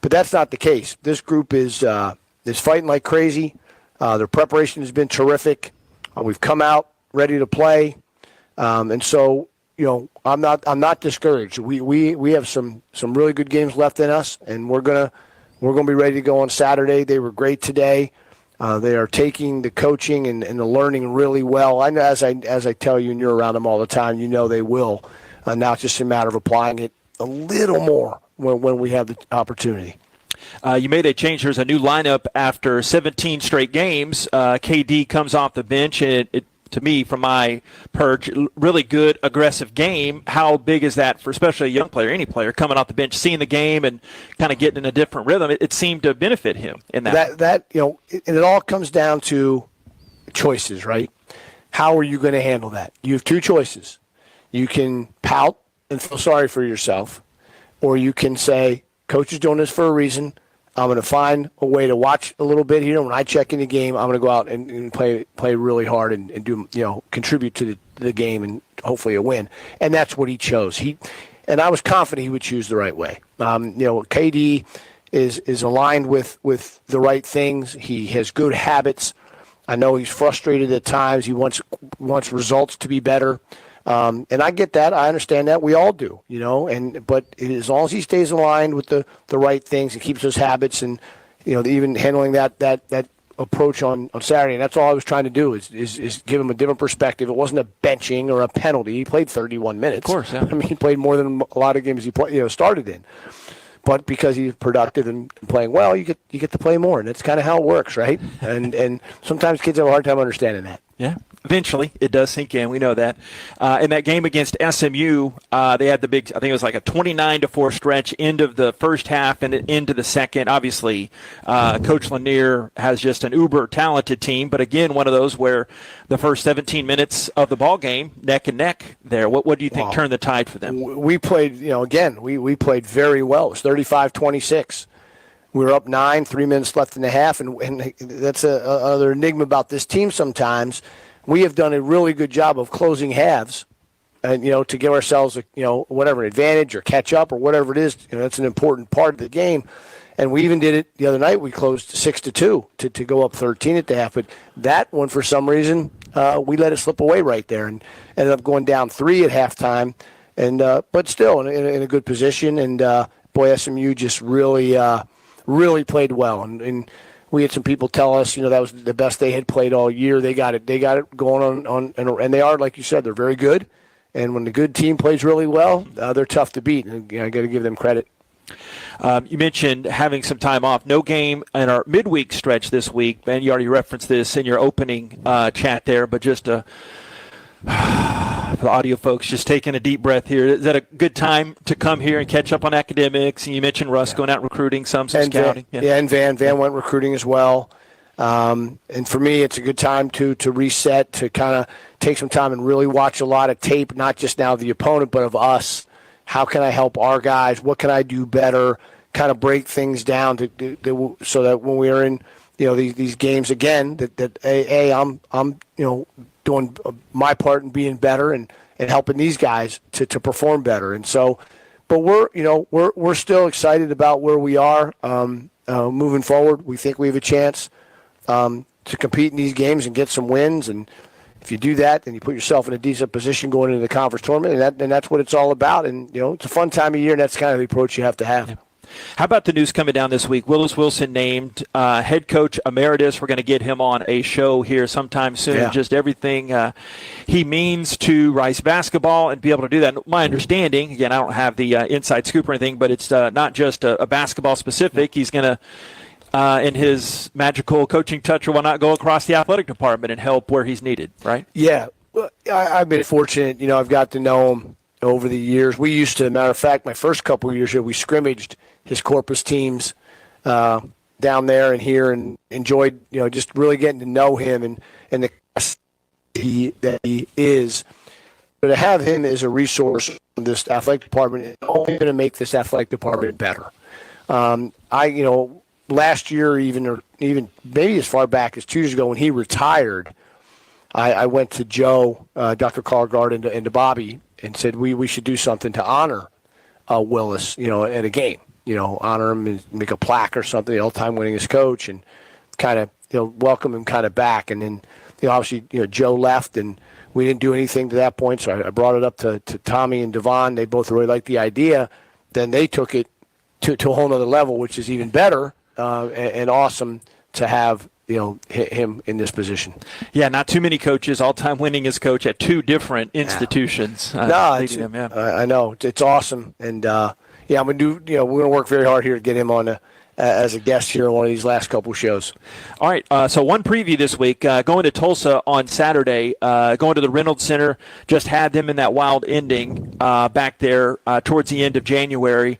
But that's not the case. This group is fighting like crazy. Their preparation has been terrific. We've come out ready to play, and so I'm not discouraged. We have some really good games left in us, and we're gonna be ready to go on Saturday. They were great today. They are taking the coaching and the learning really well. I know, as I tell you, and you're around them all the time, they will. Now it's just a matter of applying it a little more when we have the opportunity. You made a change. There's a new lineup after 17 straight games. KD comes off the bench, and it to me, from my perch, really good, aggressive game. How big is that for especially a young player, any player, coming off the bench, seeing the game and kind of getting in a different rhythm? It seemed to benefit him in that. And it all comes down to choices, right? How are you going to handle that? You have 2 choices. You can pout and feel sorry for yourself, or you can say, Coach is doing this for a reason. I'm going to find a way to watch a little bit here. When I check in the game, I'm going to go out and play really hard and do contribute to the game and hopefully a win. And that's what he chose. And I was confident he would choose the right way. KD is aligned with the right things. He has good habits. I know he's frustrated at times. He wants results to be better. And I get that. I understand that. We all do, but as long as he stays aligned with the right things and keeps those habits and, even handling that approach on Saturday. And that's all I was trying to do is give him a different perspective. It wasn't a benching or a penalty. He played 31 minutes. Of course, yeah. I mean, he played more than a lot of games he started in. But because he's productive and playing well, you get to play more. And that's kind of how it works, right? And sometimes kids have a hard time understanding that. Yeah. Eventually, it does sink in. We know that. In that game against SMU, they had the big, I think it was like a 29-4 stretch, end of the first half and into the second. Obviously, Coach Lanier has just an uber-talented team, but again, one of those where the first 17 minutes of the ball game, neck and neck there. What do you think turned the tide for them? We played, we played very well. It was 35-26. We were up 9, 3 minutes left in the half, and that's another enigma about this team sometimes. We have done a really good job of closing halves and, to give ourselves, whatever, an advantage or catch up or whatever it is. That's an important part of the game. And we even did it the other night. We closed 6-2 to go up 13 at the half. But that one, for some reason, we let it slip away right there and ended up going down 3 at halftime. And but still in a good position. And, boy, SMU just really played well. And we had some people tell us, that was the best they had played all year. They got it going on, and they are, like you said, they're very good. And when the good team plays really well, they're tough to beat. And I got to give them credit. You mentioned having some time off. No game in our midweek stretch this week, and you already referenced this in your opening chat there, but just for the audio folks, just taking a deep breath here. Is that a good time to come here and catch up on academics? And you mentioned Russ going out recruiting, some scouting. And Van went recruiting as well. And for me, it's a good time to reset, to kind of take some time and really watch a lot of tape, not just now of the opponent, but of us. How can I help our guys? What can I do better? Kind of break things down so that when we are in, these games again, I'm doing my part in being better and helping these guys to perform better. And so, but we're still excited about where we are moving forward. We think we have a chance to compete in these games and get some wins. And if you do that, then you put yourself in a decent position going into the conference tournament, and that's what it's all about. And it's a fun time of year, and that's kind of the approach you have to have. Yeah. How about the news coming down this week? Willis Wilson named head coach emeritus. We're going to get him on a show here sometime soon. Yeah. Just everything he means to Rice basketball and be able to do that. My understanding, again, I don't have the inside scoop or anything, but it's not just a basketball specific. He's going to, in his magical coaching touch or whatnot, go across the athletic department and help where he's needed, right? Yeah. Well, I've been fortunate. I've got to know him over the years. We used to, matter of fact, my first couple of years here, we scrimmaged his Corpus teams down there and here, and enjoyed, just really getting to know him and the that he is. But to have him as a resource in this athletic department is only going to make this athletic department better. Last year, even maybe as far back as 2 years ago when he retired, I went to Joe, Dr. Carlgard, and to Bobby and said we should do something to honor Willis, at a game. Honor him and make a plaque or something, the all-time winningest coach, and kind of, welcome him kind of back. And then, obviously, Joe left, and we didn't do anything to that point. So I brought it up to Tommy and Devon. They both really liked the idea. Then they took it to a whole nother level, which is even better and awesome to have, him in this position. Yeah, not too many coaches, all-time winningest coach at two different institutions. I know. It's awesome. And, I'm going to do, we're going to work very hard here to get him on as a guest here on one of these last couple shows. All right, so one preview this week, going to Tulsa on Saturday, going to the Reynolds Center, just had them in that wild ending back there towards the end of January.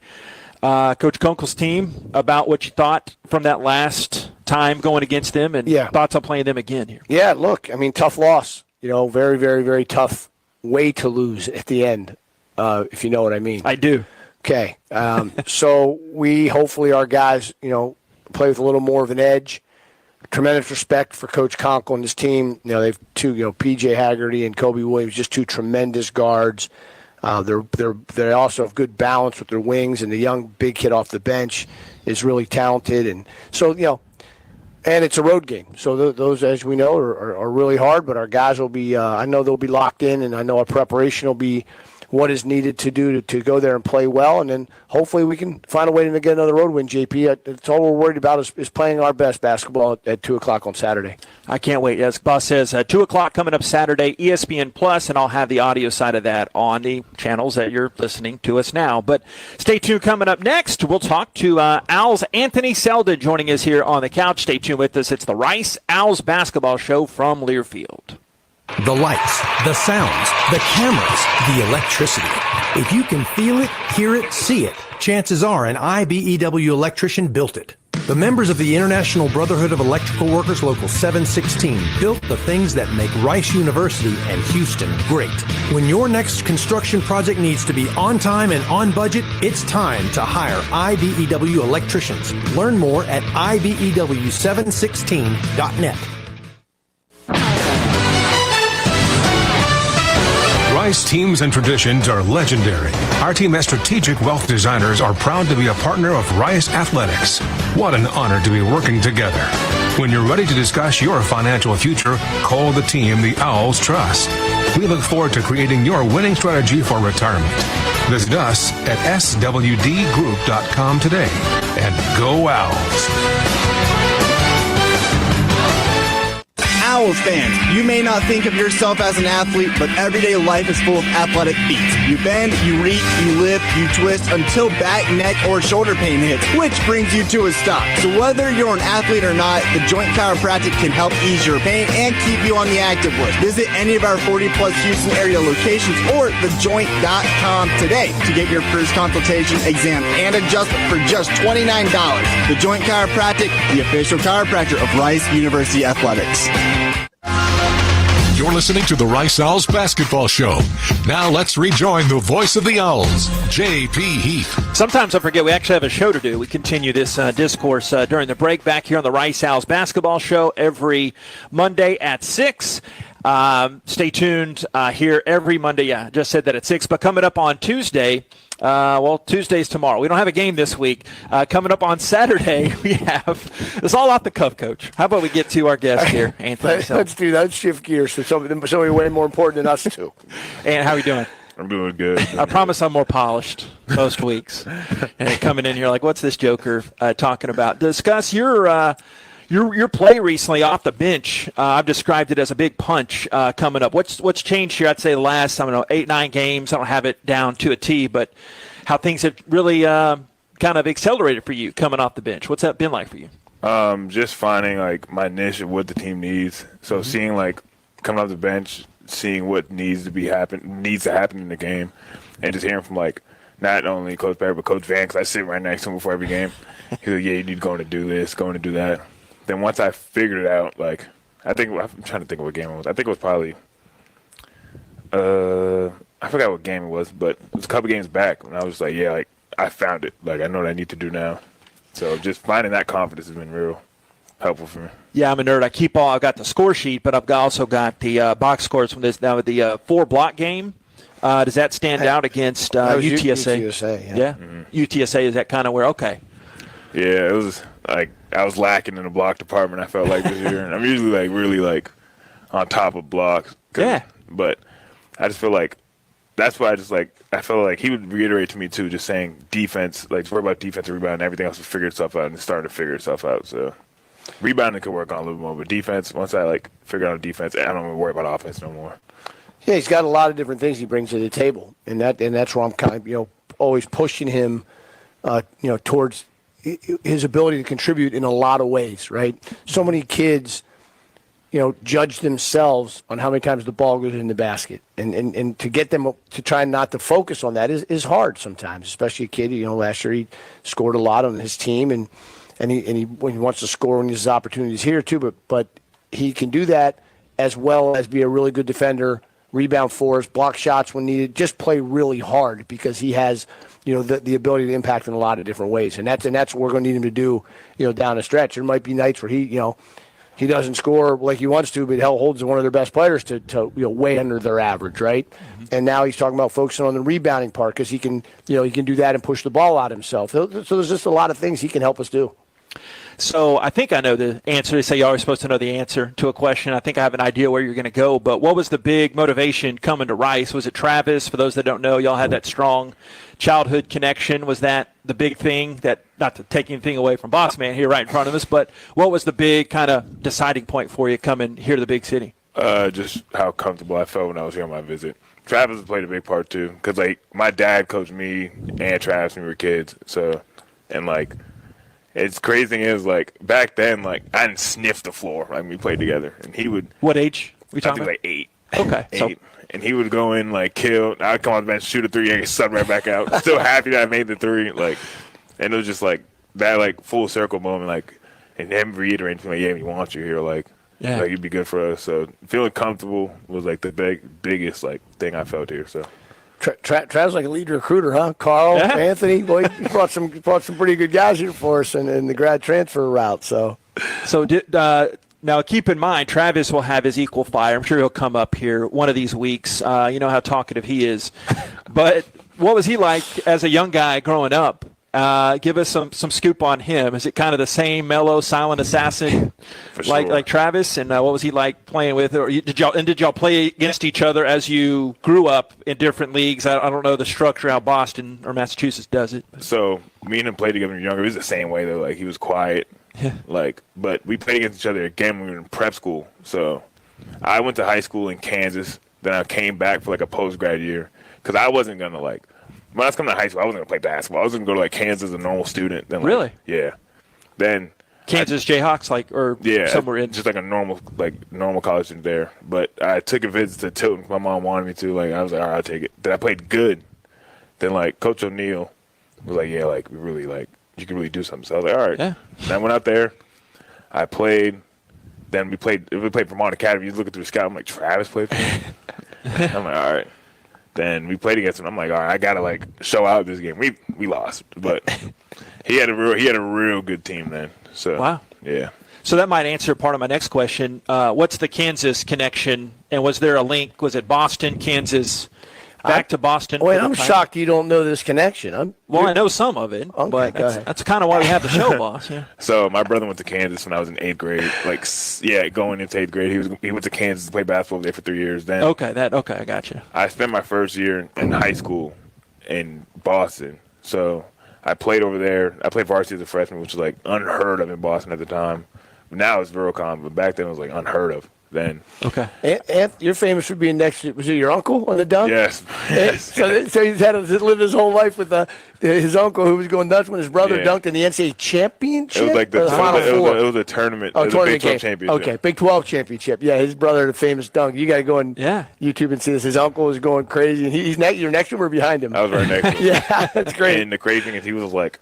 Coach Kunkel's team, about what you thought from that last time going against them, and thoughts on playing them again here. Yeah, look, tough loss. Very, very, very tough way to lose at the end, if you know what I mean. I do. Okay, so hopefully our guys, play with a little more of an edge. Tremendous respect for Coach Kunkel and his team. They've two, P.J. Haggerty and Kobe Williams, just two tremendous guards. They also have good balance with their wings, and the young big kid off the bench is really talented. And so, and it's a road game. So those, as we know, are really hard, but our guys will be, I know they'll be locked in, and I know our preparation will be what is needed to do to go there and play well, and then hopefully we can find a way to get another road win, JP. That's all we're worried about is playing our best basketball at 2 o'clock on Saturday. I can't wait. As Boss says, 2 o'clock coming up Saturday, ESPN Plus, and I'll have the audio side of that on the channels that you're listening to us now. But stay tuned. Coming up next, we'll talk to Owls' Anthony Selden joining us here on the couch. Stay tuned with us. It's the Rice Owls basketball show from Learfield. The lights, the sounds, the cameras, the electricity. If you can feel it, hear it, see it, chances are an IBEW electrician built it. The members of the International Brotherhood of Electrical Workers Local 716 built the things that make Rice University and Houston great. When your next construction project needs to be on time and on budget, it's time to hire IBEW electricians. Learn more at IBEW716.net. Rice teams and traditions are legendary. Our team as strategic wealth designers are proud to be a partner of Rice Athletics. What an honor to be working together. When you're ready to discuss your financial future, call the team the Owls trust. We look forward to creating your winning strategy for retirement. Visit us at swdgroup.com today. And go Owls! Owls fans, you may not think of yourself as an athlete, but everyday life is full of athletic feats. You bend, you reach, you lift, you twist until back, neck, or shoulder pain hits, which brings you to a stop. So whether you're an athlete or not, the Joint Chiropractic can help ease your pain and keep you on the active list. Visit any of our 40-plus Houston area locations or thejoint.com today to get your first consultation, exam, and adjustment for just $29. The Joint Chiropractic, the official chiropractor of Rice University Athletics. You're listening to the Rice Owls Basketball Show. Now let's rejoin the voice of the Owls, J.P. Heath. Sometimes I forget we actually have a show to do. We continue this discourse during the break back here on the Rice Owls Basketball Show every Monday at 6. Stay tuned here every Monday. Yeah, I just said that at 6. But coming up on Tuesday, Tuesday's tomorrow. We don't have a game this week. Coming up on Saturday, we have – it's all off the cuff, Coach. How about we get to our guest here, Anthony? Let's do that. Let's shift gears to somebody way more important than us two. And how are you doing? I'm doing good. I promise I'm more polished most weeks. And coming in here like, what's this joker talking about? Discuss your play recently off the bench. I've described it as a big punch coming up. What's changed here? I'd say the last, 8-9 games. I don't have it down to a T, but how things have really kind of accelerated for you coming off the bench. What's that been like for you? Just finding like my niche of what the team needs. So seeing like coming off the bench, seeing what needs to happen in the game, and just hearing from like not only Coach Barry but Coach Van, because I sit right next to him before every game. He's like, "Yeah, you need to go to do this, going to do that." Then once I figured it out, like I'm trying to think of what game it was. I think it was probably I forgot what game it was, but it was a couple games back when I was like, yeah, like I found it. Like I know what I need to do now. So just finding that confidence has been real helpful for me. Yeah, I'm a nerd. I've got the score sheet, but I've also got the box scores from this now with the 4-block game. Does that stand out against UTSA? UTSA, yeah. Mm-hmm. UTSA, is that kind of where? Okay. Yeah, it was like I was lacking in the block department. I felt like this year, and I'm usually like really like on top of blocks. Yeah. But I just feel like that's why I felt like he would reiterate to me too, just saying defense, like worry about defensive rebound, everything else will figure itself out, and it's starting to figure itself out. So rebounding could work on a little more, but defense, once I like figure out defense, I don't worry about offense no more. Yeah, he's got a lot of different things he brings to the table, and that's where I'm kind of always pushing him, towards his ability to contribute in a lot of ways, right? So many kids, judge themselves on how many times the ball goes in the basket. And to get them to try not to focus on that is hard sometimes, especially a kid, last year he scored a lot on his team and when he wants to score when his opportunities here too, but he can do that as well as be a really good defender, rebound for us, block shots when needed, just play really hard because he has the ability to impact in a lot of different ways. And that's what we're going to need him to do, down the stretch. There might be nights where he doesn't score like he wants to, but hell holds one of their best players to way under their average, right? Mm-hmm. And now he's talking about focusing on the rebounding part because he can do that and push the ball out himself. So there's just a lot of things he can help us do. So I think I know the answer. They say you're always supposed to know the answer to a question. I think I have an idea where you're going to go. But what was the big motivation coming to Rice? Was it Travis? For those that don't know, y'all had that strong childhood connection. Was that the big thing? That, not to take anything away from Boss Man here right in front of us, but what was the big kind of deciding point for you coming here to the big city? Just how comfortable I felt when I was here on my visit. Travis played a big part too, because like my dad coached me and Travis when we were kids. So, and like. It's crazy thing is, like, back then, like, I didn't sniff the floor. Like, we played together. And he would. What age we talking about? Like 8. Okay. 8. So. And he would go in, like, kill. I'd come on the bench, shoot a 3, and get subbed right back out. Still happy that I made the 3. Like, and it was just, like, that, like, full circle moment. Like, and him reiterating to me, yeah, we want you here. Like, like, you'd be good for us. So, feeling comfortable was, like, the biggest, like, thing I felt here. So. Trav's like a lead recruiter, huh? Carl, Anthony, boy, he brought some pretty good guys here for us in the grad transfer route. So now keep in mind, Travis will have his equal fire. I'm sure he'll come up here one of these weeks. You know how talkative he is. But what was he like as a young guy growing up? Give us some scoop on him. Is it kind of the same mellow, silent assassin like Travis? And what was he like playing with? Or did y'all play against each other as you grew up in different leagues? I don't know the structure how Boston or Massachusetts does it. So me and him played together when we were younger. It was the same way though. Like he was quiet. Like, but we played against each other again when we were in prep school. So I went to high school in Kansas. Then I came back for like a post-grad year because I wasn't going to like – when I was coming to high school, I wasn't going to play basketball. I was going to go to like Kansas as a normal student. Then, like, really? Yeah. Then Kansas Jayhawks, like, or somewhere in – just like a normal college student there. But I took a visit to Tilton. My mom wanted me to. Like, I was like, all right, I'll take it. Then I played good. Then, like, Coach O'Neal was like, yeah, like, we really, like, you can really do something. So I was like, all right. Yeah. Then I went out there. I played. Then we played Vermont Academy. You look through the scout. I'm like, Travis played for me? I'm like, all right. Then we played against him. I'm like, all right, I gotta like show out this game. We lost, but he had a real good team then. So wow. Yeah. So that might answer part of my next question. What's the Kansas connection? And was there a link? Was it Boston, Kansas, back to Boston? Wait, I'm shocked you don't know this connection. I know some of it, okay, but that's kind of why we have the show, boss. Yeah. So my brother went to Kansas when I was in 8th grade. Like, yeah, going into 8th grade, he went to Kansas to play basketball there for 3 years. Then okay, I got you. I spent my first year in high school in Boston. So I played over there. I played varsity as a freshman, which was like unheard of in Boston at the time. Now it's very common, but back then it was like unheard of. Then okay, you're famous for being next to, was it your uncle on the dunk? Yes. So he's had to live his whole life with his uncle who was going nuts when his brother dunked in the NCAA championship. It was like the Final Four. It was a tournament. Oh, it was a Big 12 game. championship. Okay, Big 12 championship. Yeah, his brother had a famous dunk. You got to go on YouTube and see this. His uncle was going crazy, and you're next to him or behind him? I was right next to him. Yeah, that's great. And the crazy thing is he was like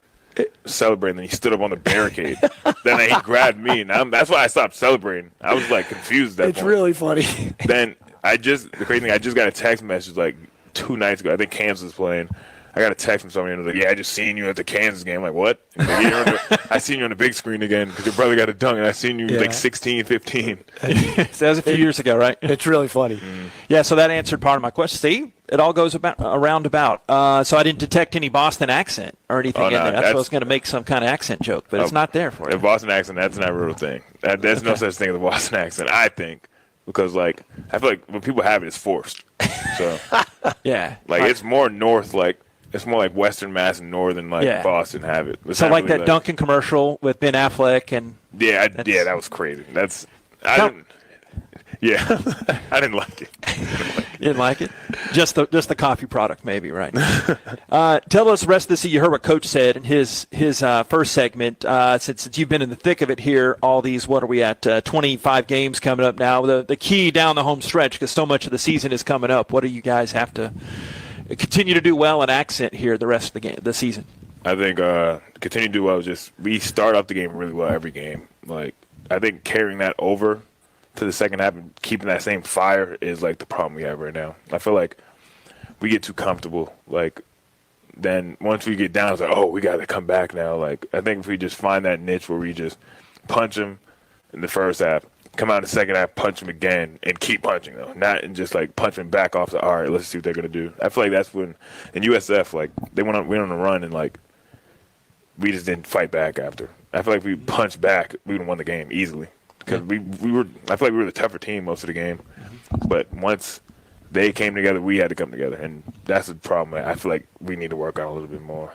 celebrating, and he stood up on the barricade. Then he grabbed me, and that's why I stopped celebrating. I was like confused at that It's point. really funny. Then the crazy thing, I just got a text message like 2 nights ago. I think Kansas was playing. I got a text from somebody and was like, yeah, I just seen you at the Kansas game. I'm like, what? Like, I seen you on the big screen again because your brother got a dunk, and I seen you like 16, 15. So that was a few years ago, right? It's really funny. Yeah, so that answered part of my question. See, it all goes around about. So I didn't detect any Boston accent or anything in there. That's why I was going to make some kind of accent joke, but it's not there for you. A Boston accent, that's not a real thing. There's no such thing as a Boston accent, I think, because like I feel like when people have it, it's forced. So yeah, like it's more north, like it's more like Western Mass and Northern, like Boston have it. It's so like really that Duncan commercial with Ben Affleck and that was crazy. I didn't like it. You didn't like it? Just the coffee product, maybe, right? Tell us the rest of the season. You heard what Coach said in his first segment. Since you've been in the thick of it here, all these, what are we at, 25 games coming up now. The key down the home stretch, because so much of the season is coming up. What do you guys have to continue to do well in accent here the rest of the season? I think continue to do well. Just we start off the game really well every game. Like I think carrying that over to the second half and keeping that same fire is like the problem we have right now. I feel like we get too comfortable. Like then once we get down, it's like, oh, we got to come back now. Like I think if we just find that niche where we just punch them in the first half, come out in the second half, punch them again, and keep punching though, not and just like punch them back off. All right, let's see what they're gonna do. I feel like that's when in USF like we went on a run and like we just didn't fight back after. I feel like if we punched back, we would have won the game easily. Because we were, I feel like we were the tougher team most of the game, but once they came together, we had to come together, and that's the problem. I feel like we need to work on a little bit more.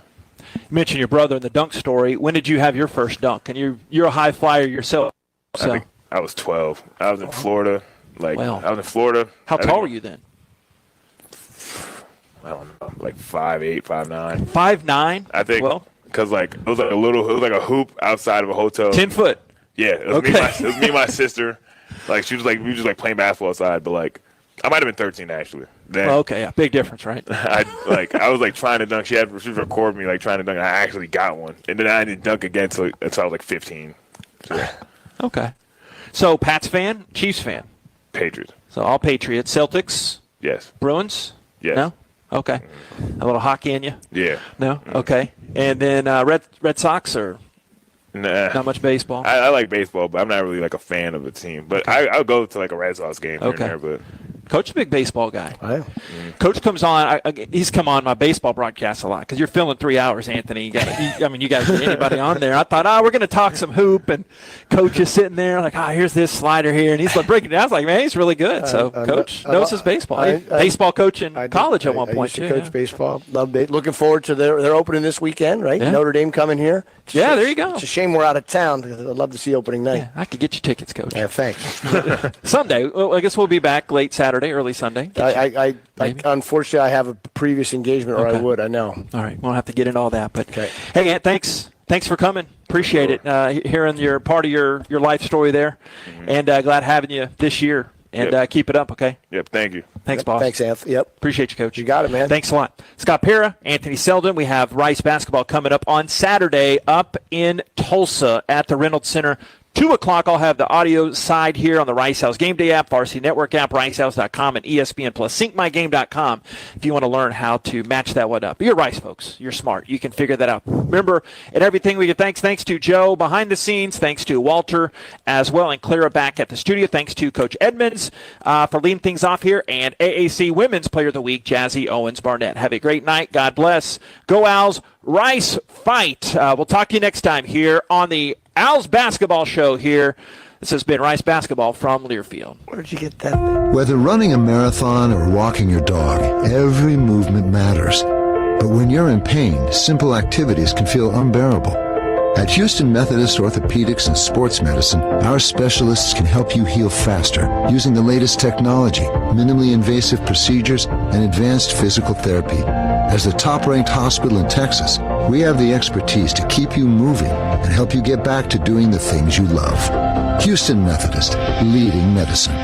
You mentioned your brother in the dunk story. When did you have your first dunk? And you're a high flyer yourself. So. I think I was 12. I was in Florida. I was in Florida. How tall were you then? I don't know, like 5'8", 5'9". 5'9"? I think. Well, because like it was like a hoop outside of a hotel. 10 foot. Yeah, it was me and my sister. Like we were just like playing basketball outside, but like I might have been 13 actually. Then, big difference, right? I was like trying to dunk. She was recording me like trying to dunk. And I actually got one, and then I didn't dunk again until I was like 15. So, yeah. Okay. So Pats fan, Chiefs fan, Patriots. So all Patriots, Celtics. Yes. Bruins. Yes. No. Okay. A little hockey in you. Yeah. No. Okay. And then Red Sox or. Nah. Not much baseball. I like baseball, but I'm not really like a fan of the team. But I'll go to like a Red Sox game here and there. But Coach is a big baseball guy. I am. Coach comes on. He's come on my baseball broadcast a lot because you're filling 3 hours, Anthony. You guys get anybody on there. I thought, we're going to talk some hoop, and Coach is sitting there like, here's this slider here, and he's like breaking it down. I was like, man, he's really good. So Coach knows his baseball. Baseball coach in college at one point too. Coach baseball. Loved it. Looking forward to their opening this weekend, right? Yeah. Notre Dame coming here. There you go. It's a shame we're out of town because I'd love to see opening night. Yeah, I could get you tickets, Coach. Yeah, thanks. Sunday. Well, I guess we'll be back late Saturday, early Sunday. I unfortunately I have a previous engagement, or I would. I know. All right, we'll have to get into all that. But hey, Ant, thanks for coming. Appreciate it. Hearing your part of your life story there, and glad having you this year. And keep it up, okay? Yep, thank you. Thanks, boss. Thanks, Anthony. Yep. Appreciate you, Coach. You got it, man. Thanks a lot. Scott Pera, Anthony Selden. We have Rice basketball coming up on Saturday up in Tulsa at the Reynolds Center. 2 o'clock, I'll have the audio side here on the Rice House Game Day app, Varsity Network app, ricehouse.com, and ESPN Plus, syncmygame.com if you want to learn how to match that one up. But you're Rice, folks. You're smart. You can figure that out. Remember, at everything we get, thanks to Joe behind the scenes, thanks to Walter as well, and Clara back at the studio. Thanks to Coach Edmonds for leading things off here, and AAC Women's Player of the Week, Jazzy Owens-Barnett. Have a great night. God bless. Go Owls. Rice fight. We'll talk to you next time here on the Owls Basketball Show here. This has been Rice Basketball from Learfield. Where'd you get that? Whether running a marathon or walking your dog, every movement matters. But when you're in pain, simple activities can feel unbearable. At Houston Methodist Orthopedics and Sports Medicine, our specialists can help you heal faster using the latest technology, minimally invasive procedures, and advanced physical therapy. As the top-ranked hospital in Texas, we have the expertise to keep you moving and help you get back to doing the things you love. Houston Methodist, leading medicine.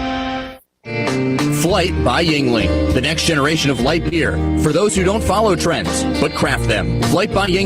Flight by Yuengling, the next generation of light beer. For those who don't follow trends, but craft them. Flight by Yuengling